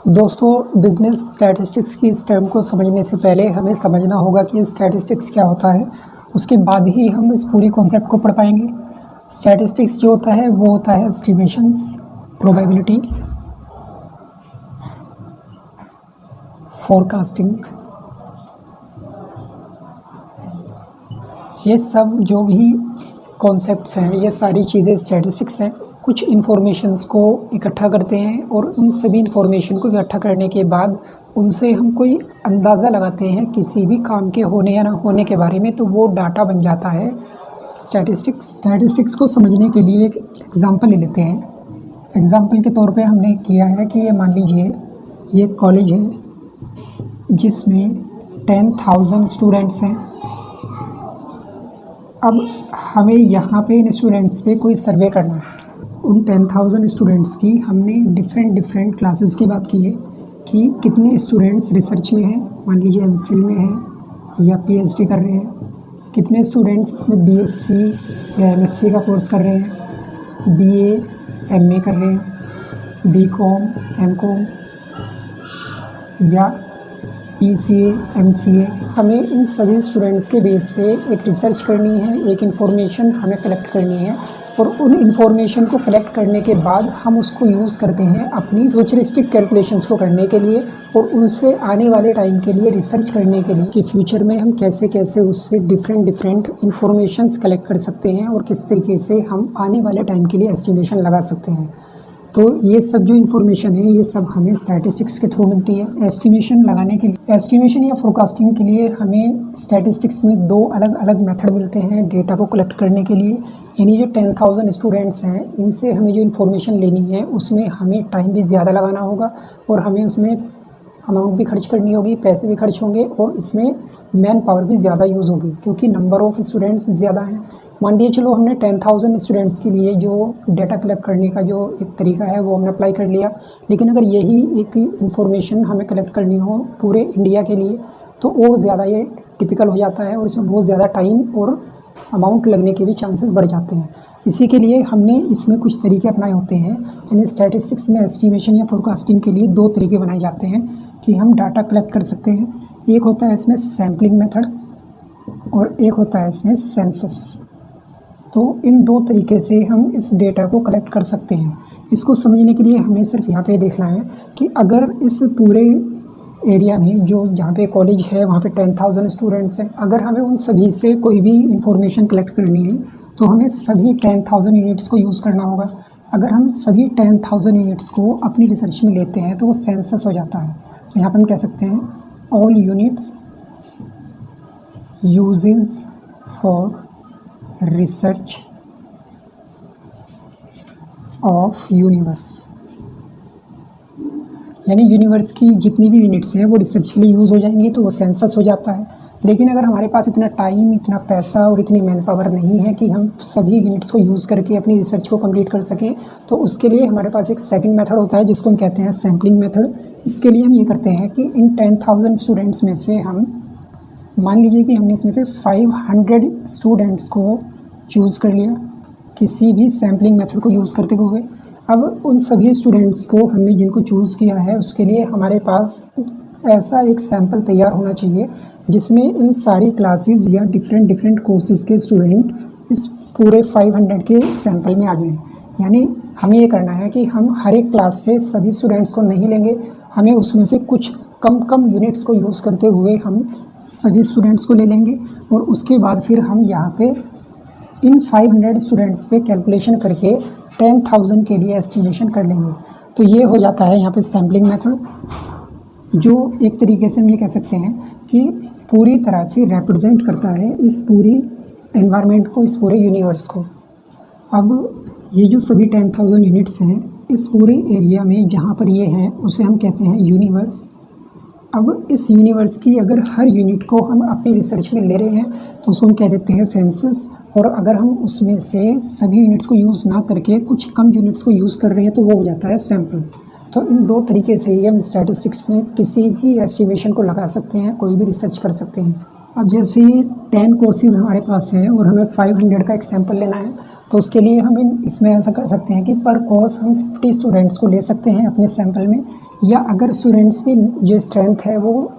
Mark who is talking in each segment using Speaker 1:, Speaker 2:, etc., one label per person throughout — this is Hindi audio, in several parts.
Speaker 1: दोस्तों, बिजनेस स्टैटिस्टिक्स की इस टर्म को समझने से पहले हमें समझना होगा कि स्टैटिस्टिक्स क्या होता है। उसके बाद ही हम इस पूरी कॉन्सेप्ट को पढ़ पाएंगे। स्टैटिस्टिक्स जो होता है वो होता है एस्टिमेशंस, प्रोबेबिलिटी, फोरकास्टिंग। ये सब जो भी कॉन्सेप्ट्स हैं, ये सारी चीज़ें स्टैटिस्टिक्स हैं। कुछ इन्फॉर्मेशंस को इकट्ठा करते हैं और उन सभी इन्फॉर्मेशन को इकट्ठा करने के बाद उनसे हम कोई अंदाज़ा लगाते हैं किसी भी काम के होने या ना होने के बारे में, तो वो डाटा बन जाता है स्टैटिस्टिक्स को समझने के लिए एक एग्ज़ाम्पल ले लेते हैं। एग्ज़ाम्पल के तौर पे हमने किया है कि ये मान लीजिए ये कॉलेज है जिसमें 10,000 स्टूडेंट्स हैं। अब हमें यहाँ पे इन स्टूडेंट्स पे कोई सर्वे करना है। उन 10,000 स्टूडेंट्स की हमने डिफरेंट क्लासेस की बात की है कि कितने स्टूडेंट्स रिसर्च में हैं, मान लीजिए एमफिल में हैं या पीएचडी कर रहे हैं, कितने स्टूडेंट्स इसमें बीएससी या एमएससी का कोर्स कर रहे हैं, बीए एमए कर रहे हैं, बीकॉम एमकॉम या पीसीए एमसीए। हमें इन सभी स्टूडेंट्स के बेस पे एक रिसर्च करनी है, एक इन्फॉर्मेशन हमें कलेक्ट करनी है और उन इन्फॉर्मेशन को कलेक्ट करने के बाद हम उसको यूज़ करते हैं अपनी फ्यूचरिस्टिक कैलकुलेशंस को करने के लिए और उनसे आने वाले टाइम के लिए रिसर्च करने के लिए कि फ्यूचर में हम कैसे कैसे उससे डिफरेंट इन्फॉर्मेशंस कलेक्ट कर सकते हैं और किस तरीके से हम आने वाले टाइम के लिए एस्टिमेशन लगा सकते हैं। तो ये सब जो इन्फॉर्मेशन है ये सब हमें स्टैटिस्टिक्स के थ्रू मिलती है। एस्टिमेशन लगाने के लिए, एस्टिमेशन या फोरकास्टिंग के लिए हमें स्टैटिस्टिक्स में दो अलग अलग मेथड मिलते हैं डेटा को कलेक्ट करने के लिए। यानी जो 10,000 स्टूडेंट्स हैं इनसे हमें जो इन्फॉर्मेशन लेनी है उसमें हमें टाइम भी ज़्यादा लगाना होगा और हमें उसमें अमाउंट भी खर्च करनी होगी, पैसे भी खर्च होंगे और इसमें मैन पावर भी ज़्यादा यूज़ होगी क्योंकि नंबर ऑफ़ स्टूडेंट्स ज़्यादा हैं। मान लीजिए चलो हमने 10,000 स्टूडेंट्स के लिए जो डेटा कलेक्ट करने का जो एक तरीका है वो हमने अप्लाई कर लिया, लेकिन अगर यही एक इन्फॉर्मेशन हमें कलेक्ट करनी हो पूरे इंडिया के लिए तो और ज़्यादा ये टिपिकल हो जाता है और इसमें बहुत ज़्यादा टाइम और अमाउंट लगने के भी चांसेस बढ़ जाते हैं। इसी के लिए हमने इसमें कुछ तरीके अपनाए होते हैं। यानी स्टैटिस्टिक्स में एस्टिमेशन या फोरकास्टिंग के लिए दो तरीके बनाए जाते हैं कि हम डाटा कलेक्ट कर सकते हैं। एक होता है इसमें सैम्पलिंग मेथड और एक होता है इसमें सेंसस। तो इन दो तरीके से हम इस डेटा को कलेक्ट कर सकते हैं। इसको समझने के लिए हमें सिर्फ यहाँ पे देखना है कि अगर इस पूरे एरिया में जो जहाँ पे कॉलेज है वहाँ पे 10,000 स्टूडेंट्स हैं, अगर हमें उन सभी से कोई भी इंफॉर्मेशन कलेक्ट करनी है तो हमें सभी 10,000 यूनिट्स को यूज़ करना होगा। अगर हम सभी 10,000 यूनिट्स को अपनी रिसर्च में लेते हैं तो वो सेंसस हो जाता है। तो यहाँ पर हम कह सकते हैं all units uses for research of universe. यानी यूनिवर्स की जितनी भी यूनिट्स हैं वो रिसर्च के लिए यूज़ हो जाएंगी तो वो सेंसस हो जाता है। लेकिन अगर हमारे पास इतना टाइम, इतना पैसा और इतनी मैन पावर नहीं है कि हम सभी यूनिट्स को यूज़ करके अपनी रिसर्च को कंप्लीट कर सकें, तो उसके लिए हमारे पास एक सेकंड मेथड होता है जिसको हम कहते हैं सैम्पलिंग मेथड। इसके लिए हम ये करते हैं कि इन 10,000 स्टूडेंट्स में से हम मान लीजिए कि हमने इसमें से 500 स्टूडेंट्स को चूज़ कर लिया किसी भी सैम्पलिंग मेथड को यूज़ करते हुए। अब उन सभी स्टूडेंट्स को हमने जिनको चूज़ किया है उसके लिए हमारे पास ऐसा एक सैम्पल तैयार होना चाहिए जिसमें इन सारी क्लासेस या डिफरेंट कोर्सेज़ के स्टूडेंट इस पूरे 500 के सैम्पल में आ जाएं। यानी हमें ये करना है कि हम हर एक क्लास से सभी स्टूडेंट्स को नहीं लेंगे, हमें उसमें से कुछ कम यूनिट्स को यूज़ करते हुए हम सभी स्टूडेंट्स को ले लेंगे और उसके बाद फिर हम यहाँ पे इन 500 स्टूडेंट्स पे कैलकुलेशन करके 10,000 के लिए एस्टिमेशन कर लेंगे। तो ये हो जाता है यहाँ पे सैम्पलिंग मेथड, जो एक तरीके से हम ये कह सकते हैं कि पूरी तरह से रिप्रेजेंट करता है इस पूरी एनवायरनमेंट को, इस पूरे यूनिवर्स को। अब ये जो सभी 10,000 यूनिट्स हैं इस पूरे एरिया में जहाँ पर ये हैं उसे हम कहते हैं यूनिवर्स। अब इस यूनिवर्स की अगर हर यूनिट को हम अपनी रिसर्च में ले रहे हैं तो उसको हम कह देते हैं सेंसस, और अगर हम उसमें से सभी यूनिट्स को यूज़ ना करके कुछ कम यूनिट्स को यूज़ कर रहे हैं तो वो हो जाता है सैम्पल। तो इन दो तरीके से ही हम स्टैटिस्टिक्स में किसी भी एस्टिमेशन को लगा सकते हैं, कोई भी रिसर्च कर सकते हैं। अब जैसे 10 कोर्सेज़ हमारे पास हैं और हमें 500 का एक सैम्पल लेना है तो उसके लिए हम इसमें ऐसा कर सकते हैं कि पर कोर्स हम 50 स्टूडेंट्स को ले सकते हैं अपने सैंपल में, या अगर स्टूडेंट्स की जो स्ट्रेंथ है वो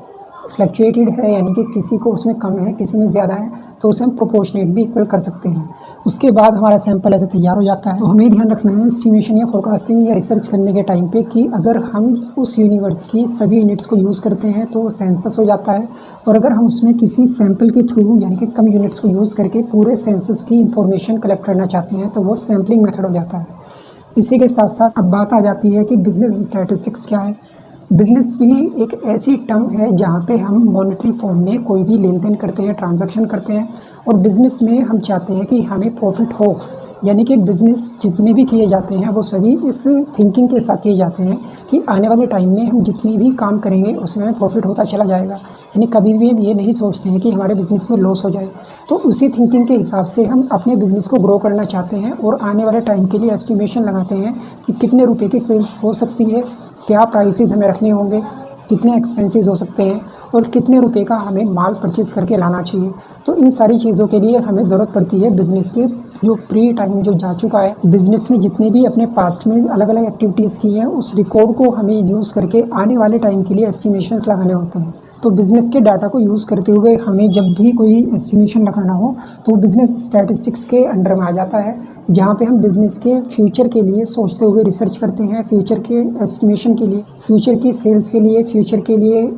Speaker 1: फ्लक्चुएटेड है, यानी कि किसी को उसमें कम है किसी में ज़्यादा है, तो उसे हम प्रोपोर्शनेट भी इक्वल कर सकते हैं। उसके बाद हमारा सैंपल ऐसे तैयार हो जाता है। तो हमें ध्यान रखना है एस्टिमेशन या फोरकास्टिंग या रिसर्च करने के टाइम पे कि अगर हम उस यूनिवर्स की सभी यूनिट्स को यूज़ करते हैं तो सेंसस हो जाता है, और अगर हम उसमें किसी सैंपल के थ्रू यानी कि कम यूनिट्स को यूज़ करके पूरे सेंसस की इंफॉर्मेशन कलेक्ट करना चाहते हैं तो वो सैम्पलिंग मेथड हो जाता है। इसी के साथ साथ अब बात आ जाती है कि बिजनेस स्टैटिस्टिक्स क्या है। बिजनेस भी एक ऐसी टर्म है जहाँ पे हम मॉनेटरी फॉर्म में कोई भी लेन देन करते हैं, ट्रांजैक्शन करते हैं, और बिज़नेस में हम चाहते हैं कि हमें प्रॉफिट हो, यानी कि बिज़नेस जितने भी किए जाते हैं वो सभी इस थिंकिंग के साथ किए जाते हैं कि आने वाले टाइम में हम जितनी भी काम करेंगे उसमें हमें प्रॉफिट होता चला जाएगा, यानी कभी भी हम ये नहीं सोचते हैं कि हमारे बिज़नेस में लॉस हो जाए। तो उसी थिंकिंग के हिसाब से हम अपने बिज़नेस को ग्रो करना चाहते हैं और आने वाले टाइम के लिए एस्टिमेशन लगाते हैं कि कितने रुपए की सेल्स हो सकती है, क्या प्राइसेस हमें रखने होंगे, कितने एक्सपेंसेस हो सकते हैं और कितने रुपए का हमें माल परचेज़ करके लाना चाहिए। तो इन सारी चीज़ों के लिए हमें ज़रूरत पड़ती है बिज़नेस के जो प्री टाइम जो जा चुका है, बिज़नेस में जितने भी अपने पास्ट में अलग अलग एक्टिविटीज़ की हैं उस रिकॉर्ड को हमें यूज़ करके आने वाले टाइम के लिए एस्टिमेशंस लगाने होते हैं। तो बिज़नेस के डाटा को यूज़ करते हुए हमें जब भी कोई एस्टिमेशन लगाना हो तो बिज़नेस स्टैटिस्टिक्स के अंडर में आ जाता है, जहाँ पे हम बिज़नेस के फ्यूचर के लिए सोचते हुए रिसर्च करते हैं, फ्यूचर के एस्टिमेशन के लिए, फ्यूचर की सेल्स के लिए, फ्यूचर के लिए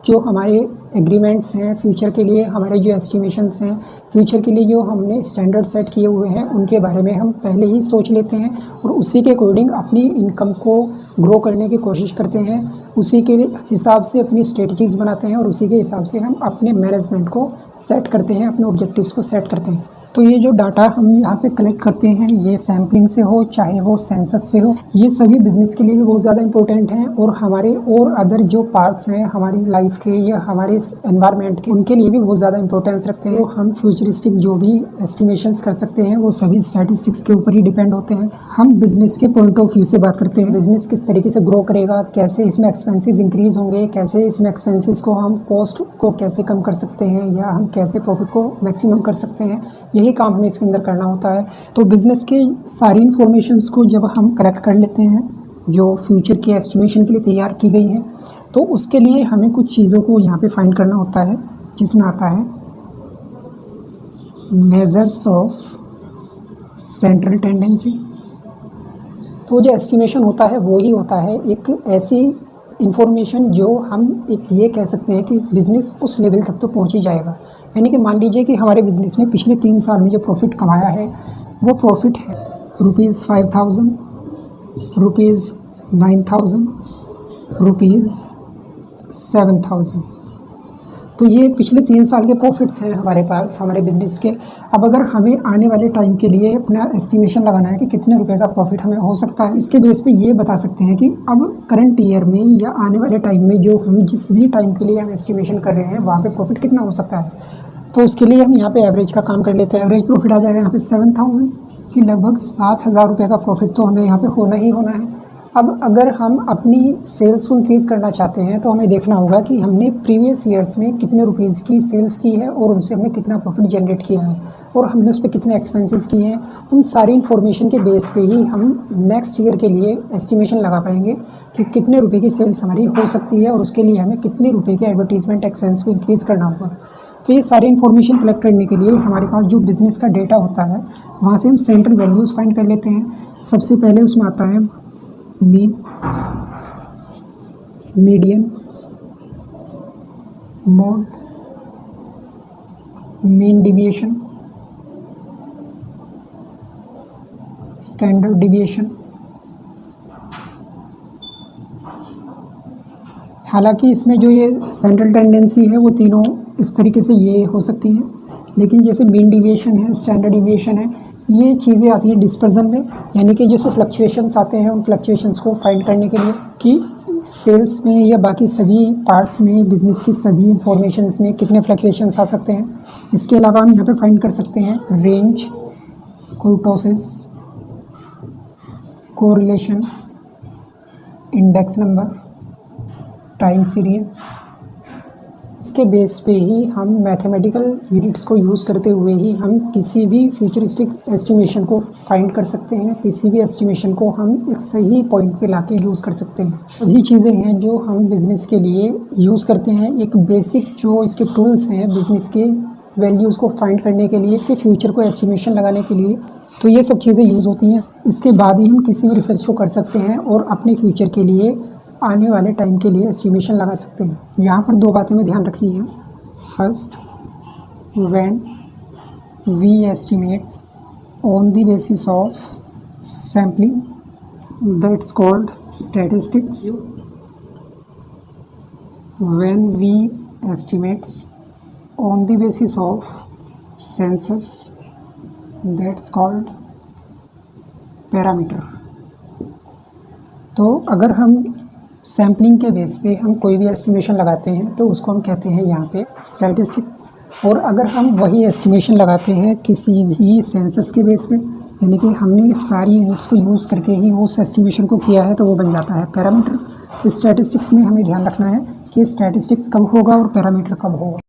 Speaker 1: जो हमारे एग्रीमेंट्स हैं, फ्यूचर के लिए हमारे जो एस्टिमेशंस हैं, फ्यूचर के लिए जो हमने स्टैंडर्ड सेट किए हुए हैं उनके बारे में हम पहले ही सोच लेते हैं और उसी के अकॉर्डिंग अपनी इनकम को ग्रो करने की कोशिश करते हैं, उसी के हिसाब से अपनी स्ट्रेटजीज़ बनाते हैं और उसी के हिसाब से हम अपने मैनेजमेंट को सेट करते हैं, अपने ऑब्जेक्टिव्स को सेट करते हैं। तो ये जो डाटा हम यहाँ पे कलेक्ट करते हैं, ये सैम्पलिंग से हो चाहे वो सेंसस से हो, ये सभी बिज़नेस के लिए भी बहुत ज़्यादा इंपॉर्टेंट हैं और हमारे और अदर जो पार्ट्स हैं हमारी लाइफ के या हमारे एनवायरनमेंट के, उनके लिए भी बहुत ज़्यादा इंपॉर्टेंस रखते हैं। तो हम फ्यूचरिस्टिक जो भी एस्टिमेशंस कर सकते हैं वो सभी स्टैटिस्टिक्स के ऊपर ही डिपेंड होते हैं। हम बिज़नेस के पॉइंट ऑफ व्यू से बात करते हैं, बिज़नेस किस तरीके से ग्रो करेगा, कैसे इसमें एक्सपेंसेस इंक्रीज़ होंगे, कैसे इसमें एक्सपेंसेस को हम कॉस्ट को कैसे कम कर सकते हैं या हम कैसे प्रॉफिट को मैक्सिमम कर सकते हैं, यही काम हमें इसके अंदर करना होता है। तो बिज़नेस के सारी इन्फॉर्मेशंस को जब हम कलेक्ट कर लेते हैं जो फ्यूचर के एस्टिमेशन के लिए तैयार की गई हैं, तो उसके लिए हमें कुछ चीज़ों को यहाँ पे फाइंड करना होता है, जिसमें आता है मेजर्स ऑफ सेंट्रल टेंडेंसी। तो जो एस्टिमेशन होता है वो ही होता है एक ऐसी इन्फॉर्मेशन जो हम एक ये कह सकते हैं कि बिज़नेस उस लेवल तक तो पहुंच ही जाएगा। यानी कि मान लीजिए कि हमारे बिज़नेस ने पिछले 3 साल में जो प्रॉफिट कमाया है वो प्रॉफिट है ₹5,000, ₹9,000, ₹7,000। तो ये पिछले 3 साल के प्रॉफिट्स हैं हमारे पास हमारे बिज़नेस के। अब अगर हमें आने वाले टाइम के लिए अपना एस्टिमेशन लगाना है कि कितने रुपए का प्रॉफिट हमें हो सकता है, इसके बेस पे ये बता सकते हैं कि अब करंट ईयर में या आने वाले टाइम में जो हम जिस भी टाइम के लिए हम एस्टिमेशन कर रहे हैं वहाँ पे प्रॉफिट कितना हो सकता है। तो उसके लिए हम यहाँ पे एवरेज का काम कर लेते हैं। एवरेज प्रॉफिट आ जाएगा यहाँ पे 7,000 कि लगभग 7,000 रुपये का प्रॉफिट तो हमें यहाँ पे होना ही होना है। अब अगर हम अपनी सेल्स को इंक्रीज़ करना चाहते हैं तो हमें देखना होगा कि हमने प्रीवियस ईयर्स में कितने रुपीज़ की सेल्स की है और उनसे हमने कितना प्रॉफिट जनरेट किया है और हमने उस पर कितने एक्सपेंसेस किए हैं। उन सारी इन्फॉर्मेशन के बेस पे ही हम नेक्स्ट ईयर के लिए एस्टिमेशन लगा पाएंगे कि कितने रुपए की सेल्स हमारी हो सकती है और उसके लिए हमें कितने रुपए के एडवर्टीजमेंट एक्सपेंस को इंक्रीज़ करना होगा। तो ये सारी इन्फॉर्मेशन कलेक्ट करने के लिए हमारे पास जो बिज़नेस का डेटा होता है वहाँ से हम सेंट्रल वैल्यूज़ फाइंड कर लेते हैं। सबसे पहले उसमें आता है mean, median, mode, mean deviation, standard deviation. हालांकि इसमें जो ये सेंट्रल टेंडेंसी है वो तीनों इस तरीके से ये हो सकती हैं, लेकिन जैसे मीन डिविएशन है, स्टैंडर्ड डिविएशन है, ये चीज़ें आती हैं डिस्पर्जन में, यानी कि जिसमें फ्लक्चुएशंस आते हैं उन फ्लक्चुएशंस को फाइंड करने के लिए कि सेल्स में या बाकी सभी पार्ट्स में बिज़नेस की सभी इंफॉर्मेशंस में कितने फ्लक्चुएशंस आ सकते हैं। इसके अलावा हम यहाँ पे फाइंड कर सकते हैं range, कुर्टोसिस, correlation, index number, time series, इसके बेस पे ही हम मैथमेटिकल यूनिट्स को यूज़ करते हुए ही हम किसी भी फ्यूचरिस्टिक एस्टिमेशन को फाइंड कर सकते हैं, किसी भी एस्टिमेशन को हम एक सही पॉइंट पे लाके यूज़ कर सकते हैं। सभी चीज़ें हैं जो हम बिज़नेस के लिए यूज़ करते हैं। एक बेसिक जो इसके टूल्स हैं बिज़नेस के वैल्यूज़ को फाइंड करने के लिए, इसके फ्यूचर को एस्टिमेशन लगाने के लिए, तो ये सब चीज़ें यूज़ होती हैं। इसके बाद ही हम किसी भी रिसर्च को कर सकते हैं और अपने फ्यूचर के लिए, आने वाले टाइम के लिए एस्टिमेशन लगा सकते हैं। यहाँ पर दो बातें में ध्यान रखनी है। First, when we estimates on the basis of sampling, that's called statistics. When we estimates on the basis of census, that's called parameter. तो अगर हम सैम्पलिंग के बेस पे हम कोई भी एस्टिमेशन लगाते हैं तो उसको हम कहते हैं यहाँ पे स्टैटिस्टिक। और अगर हम वही एस्टिमेशन लगाते हैं किसी भी सेंसस के बेस पे, यानी कि हमने सारी यूनिट्स को यूज़ करके ही उस एस्टिमेशन को किया है, तो वो बन जाता है पैरामीटर। तो स्टैटिस्टिक्स में हमें ध्यान रखना है कि स्टैटिस्टिक कब होगा और पैरामीटर कब होगा।